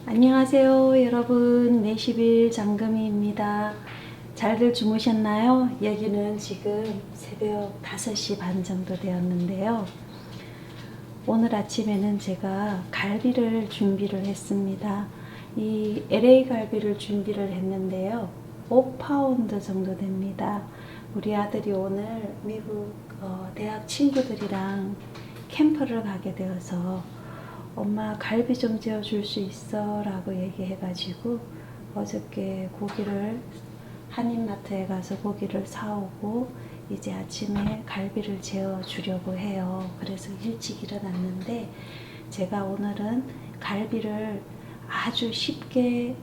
안녕하세요 여러분, 내시빌 장금희입니다. 잘들 주무셨나요? 여기는 지금 새벽 5시 반 정도 되었는데요. 오늘 아침에는 제가 갈비를 준비를 했습니다. 이 LA 갈비를 준비를 했는데요. 5파운드 정도 됩니다. 우리 아들이 오늘 미국 대학 친구들이랑 캠프를 가게 되어서 엄마 갈비 좀 재워줄 수 있어 라고 얘기해가지고 어저께 고기를 한인마트에 가서 고기를 사오고 이제 아침에 갈비를 재워주려고 해요. 그래서 일찍 일어났는데 제가 오늘은 갈비를 아주 쉽게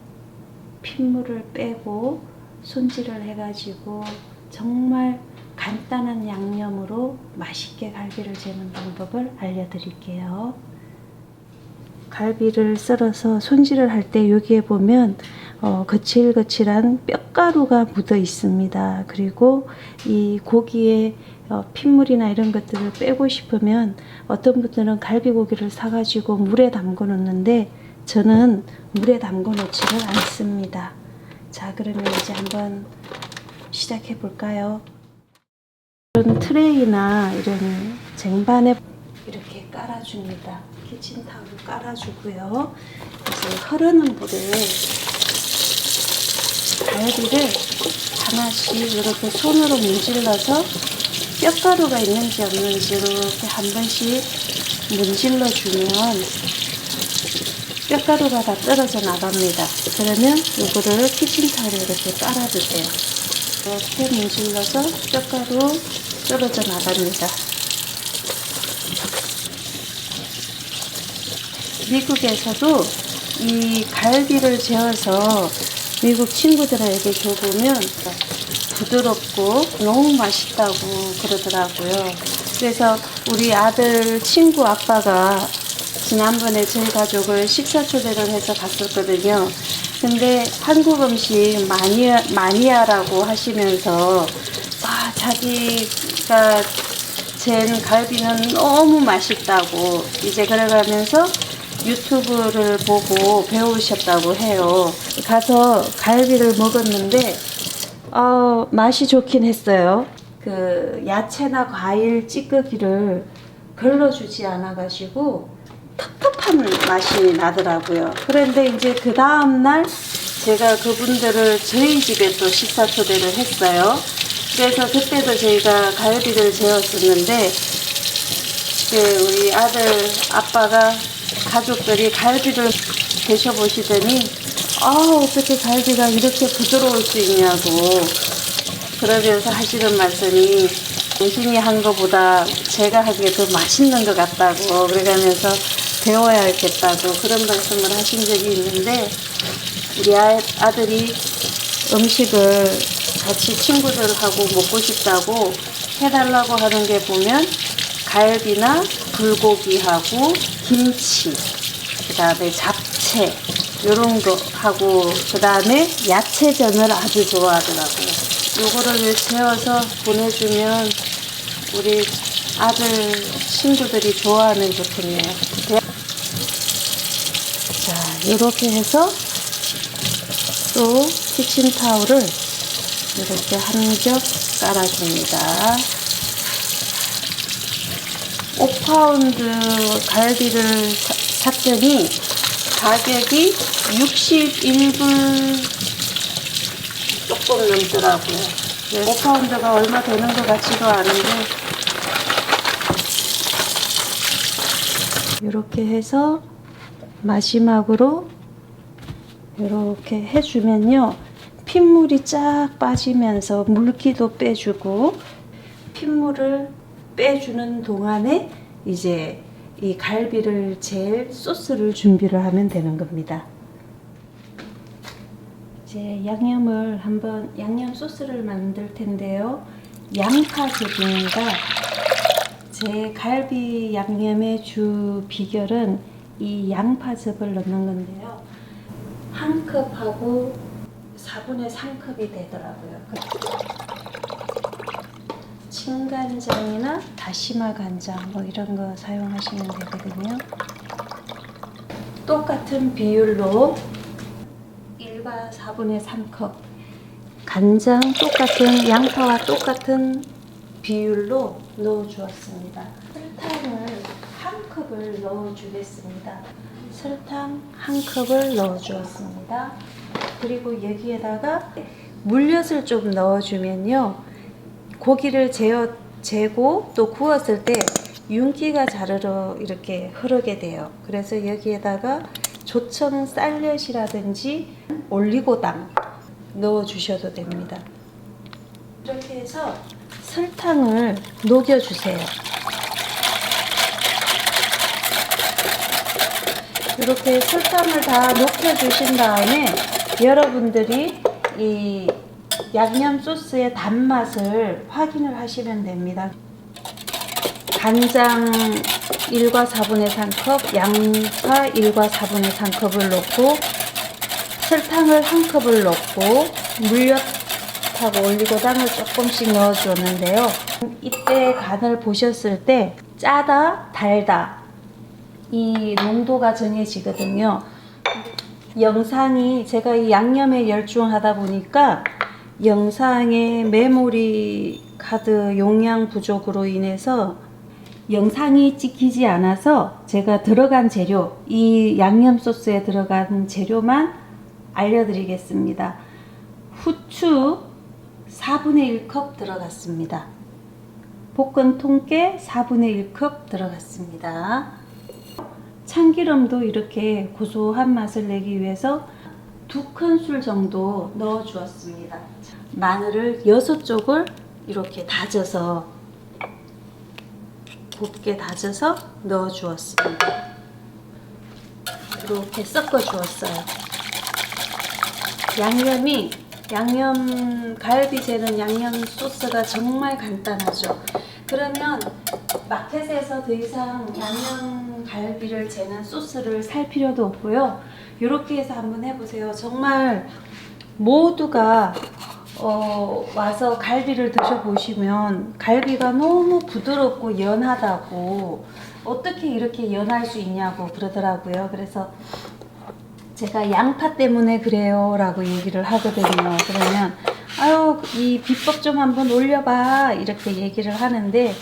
핏물을 빼고 손질을 해가지고 정말 간단한 양념으로 맛있게 갈비를 재는 방법을 알려드릴게요. 갈비를 썰어서 손질을 할 때 여기에 보면 거칠거칠한 뼈가루가 묻어 있습니다. 그리고 이 고기에 핏물이나 이런 것들을 빼고 싶으면 어떤 분들은 갈비고기를 사가지고 물에 담궈 놓는데 저는 물에 담궈 놓지를 않습니다. 자, 그러면 이제 한번 시작해 볼까요? 이런 트레이나 이런 쟁반에 이렇게 깔아줍니다. 키친타올을 깔아주고요. 이제 흐르는 물에 갈비를 하나씩 이렇게 손으로 문질러서 뼈가루가 있는지 없는지 이렇게 한 번씩 문질러 주면 뼈가루가 다 떨어져 나갑니다. 그러면 이거를 키친타올에 이렇게 깔아주세요. 이렇게 문질러서 뼈가루 떨어져 나갑니다. 미국에서도 이 갈비를 재워서 미국 친구들에게 줘보면 부드럽고 너무 맛있다고 그러더라고요. 그래서 우리 아들 친구 아빠가 지난번에 저희 가족을 식사 초대를 해서 갔었거든요. 근데 한국 음식 마니아라고 하시면서 자기가 잰 갈비는 너무 맛있다고 이제 그래가면서 유튜브를 보고 배우셨다고 해요. 가서 갈비를 먹었는데 맛이 좋긴 했어요. 그 야채나 과일 찌꺼기를 걸러주지 않아가지고 텁텁한 맛이 나더라고요. 그런데 이제 그 다음날 제가 그분들을 저희 집에 또 식사 초대를 했어요. 그래서 그때도 저희가 갈비를 재웠었는데 우리 아들 아빠가 가족들이 갈비를 드셔보시더니 어떻게 갈비가 이렇게 부드러울 수 있냐고 그러면서 하시는 말씀이 당신이 한 것보다 제가 하기에 더 맛있는 것 같다고 그러면서 배워야겠다고 그런 말씀을 하신 적이 있는데 우리 아들이 음식을 같이 친구들하고 먹고 싶다고 해달라고 하는 게 보면 갈비나 불고기하고 김치, 그 다음에 잡채 이런 거 하고 그 다음에 야채전을 아주 좋아하더라고요. 요거를 재워서 보내주면 우리 아들 친구들이 좋아하면 좋겠네요. 자, 이렇게 해서 또 키친타올을 이렇게 한 겹 깔아줍니다. 5파운드 갈비를 샀더니 가격이 61불 조금 넘더라고요. 5파운드가 얼마 되는 것 같지도 않은데 이렇게 해서 마지막으로 이렇게 해주면요 핏물이 쫙 빠지면서 물기도 빼주고 핏물을 빼주는 동안에 이제 이 갈비를 젤 소스를 준비를 하면 되는 겁니다. 이제 양념 소스를 만들 텐데요. 양파즙입니다. 제 갈비 양념의 주 비결은 이 양파즙을 넣는 건데요. 한 컵하고 4분의 3컵이 되더라고요. 진간장이나 다시마 간장 뭐 이런 거 사용하시면 되거든요. 똑같은 비율로 1과 4분의 3컵 간장 똑같은 양파와 똑같은 비율로 넣어 주었습니다. 설탕을 한 컵을 넣어 주겠습니다. 설탕 한 컵을 넣어 주었습니다. 그리고 여기에다가 물엿을 좀 넣어 주면요, 고기를 재고 또 구웠을 때 윤기가 자르르 이렇게 흐르게 돼요. 그래서 여기에다가 조청 쌀엿이라든지 올리고당 넣어 주셔도 됩니다. 이렇게 해서 설탕을 녹여 주세요. 이렇게 설탕을 다 녹여 주신 다음에 여러분들이 이 양념 소스의 단맛을 확인을 하시면 됩니다. 간장 1과 4분의 3컵, 양파 1과 4분의 3컵을 넣고 설탕을 한 컵을 넣고 물엿하고 올리고당을 조금씩 넣어 줬는데요. 이때 간을 보셨을 때 짜다, 달다 이 농도가 정해지거든요. 영상이 제가 이 양념에 열중하다 보니까 영상의 메모리 카드 용량 부족으로 인해서 영상이 찍히지 않아서 제가 들어간 재료, 이 양념 소스에 들어간 재료만 알려드리겠습니다. 후추 4분의 1컵 들어갔습니다. 볶은 통깨 4분의 1컵 들어갔습니다. 참기름도 이렇게 고소한 맛을 내기 위해서 2큰술 정도 넣어 주었습니다. 마늘을 6쪽을 이렇게 다져서 곱게 다져서 넣어 주었습니다. 이렇게 섞어 주었어요. 양념 갈비 재는 양념 소스가 정말 간단하죠. 그러면 마켓에서 더 이상 양념 갈비를 재는 소스를 살 필요도 없고요. 이렇게 해서 한번 해보세요. 정말 모두가 와서 갈비를 드셔보시면 갈비가 너무 부드럽고 연하다고, 어떻게 이렇게 연할 수 있냐고 그러더라고요. 그래서 제가 양파 때문에 그래요 라고 얘기를 하거든요. 그러면 아유, 이 비법 좀 한번 올려봐 이렇게 얘기를 하는데,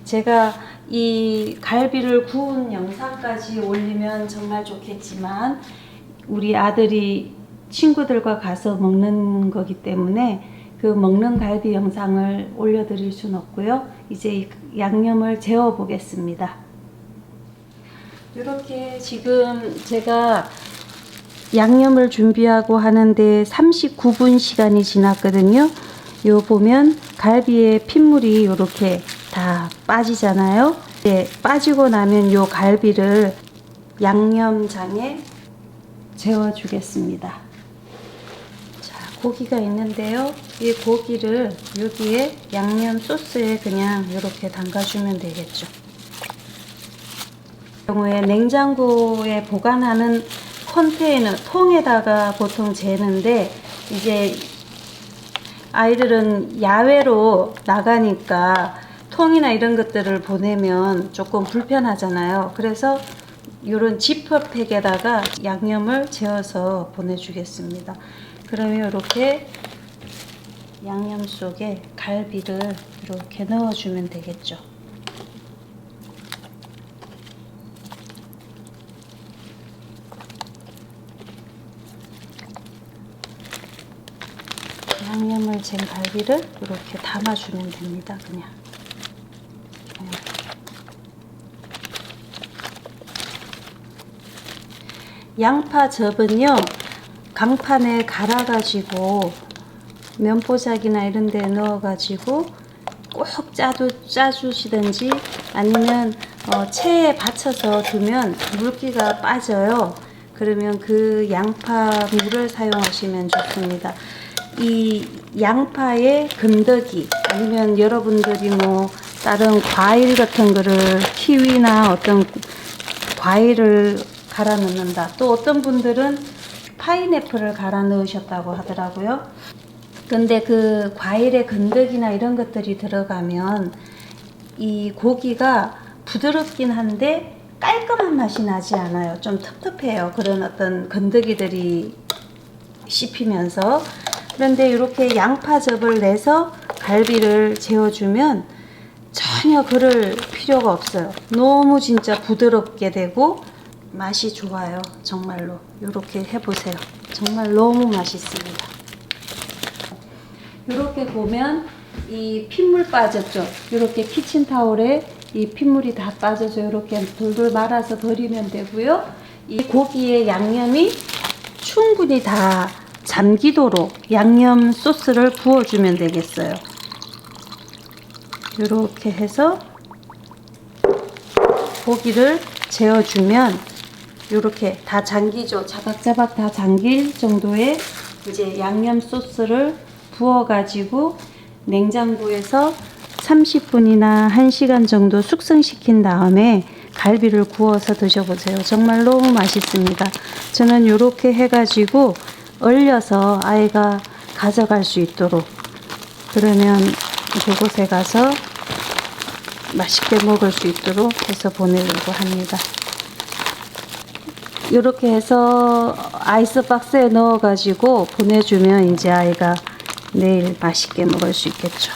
제가 이 갈비를 구운 영상까지 올리면 정말 좋겠지만 우리 아들이 친구들과 가서 먹는 거기 때문에 그 먹는 갈비 영상을 올려드릴 수는 없고요. 이제 양념을 재워 보겠습니다. 이렇게 지금 제가 양념을 준비하고 하는데 39분 시간이 지났거든요. 요 보면 갈비에 핏물이 이렇게 다 빠지잖아요. 네, 빠지고 나면 요 갈비를 양념장에 재워 주겠습니다. 자, 고기가 있는데요. 이 고기를 여기에 양념 소스에 그냥 이렇게 담가주면 되겠죠. 경우에 냉장고에 보관하는 컨테이너, 통에다가 보통 재는데, 이제 아이들은 야외로 나가니까 통이나 이런 것들을 보내면 조금 불편하잖아요. 그래서 이런 지퍼팩에다가 양념을 재워서 보내주겠습니다. 그러면 이렇게 양념 속에 갈비를 이렇게 넣어주면 되겠죠. 양념을 잰 갈비를 이렇게 담아주면 됩니다. 그냥. 양파즙은요, 강판에 갈아가지고 면포장이나 이런 데 넣어가지고 꼭 짜주시든지 아니면 체에 받쳐서 두면 물기가 빠져요. 그러면 그 양파 물을 사용하시면 좋습니다. 이 양파의 건더기, 아니면 여러분들이 뭐 다른 과일 같은 거를, 키위나 어떤 과일을 갈아 넣는다, 또 어떤 분들은 파인애플을 갈아 넣으셨다고 하더라고요. 근데 그 과일의 건더기나 이런 것들이 들어가면 이 고기가 부드럽긴 한데 깔끔한 맛이 나지 않아요. 좀 텁텁해요. 그런 어떤 건더기들이 씹히면서. 그런데 이렇게 양파즙을 내서 갈비를 재워주면 전혀 그럴 필요가 없어요. 너무 진짜 부드럽게 되고 맛이 좋아요. 정말로 이렇게 해보세요. 정말 너무 맛있습니다. 이렇게 보면 이 핏물 빠졌죠. 이렇게 키친타올에 이 핏물이 다 빠져서 이렇게 돌돌 말아서 버리면 되고요. 이 고기의 양념이 충분히 다 잠기도록 양념 소스를 부어주면 되겠어요. 이렇게 해서 고기를 재워주면 이렇게 다 잠기죠. 자박자박 다 잠길 정도의 이제 양념 소스를 부어가지고 냉장고에서 30분이나 1시간 정도 숙성시킨 다음에 갈비를 구워서 드셔보세요. 정말 너무 맛있습니다. 저는 이렇게 해가지고 얼려서 아이가 가져갈 수 있도록, 그러면 그곳에 가서 맛있게 먹을 수 있도록 해서 보내려고 합니다. 이렇게 해서 아이스박스에 넣어가지고 보내주면 이제 아이가 내일 맛있게 먹을 수 있겠죠.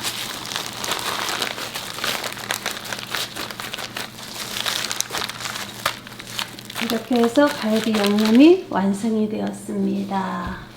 이렇게 해서 갈비 양념이 완성이 되었습니다.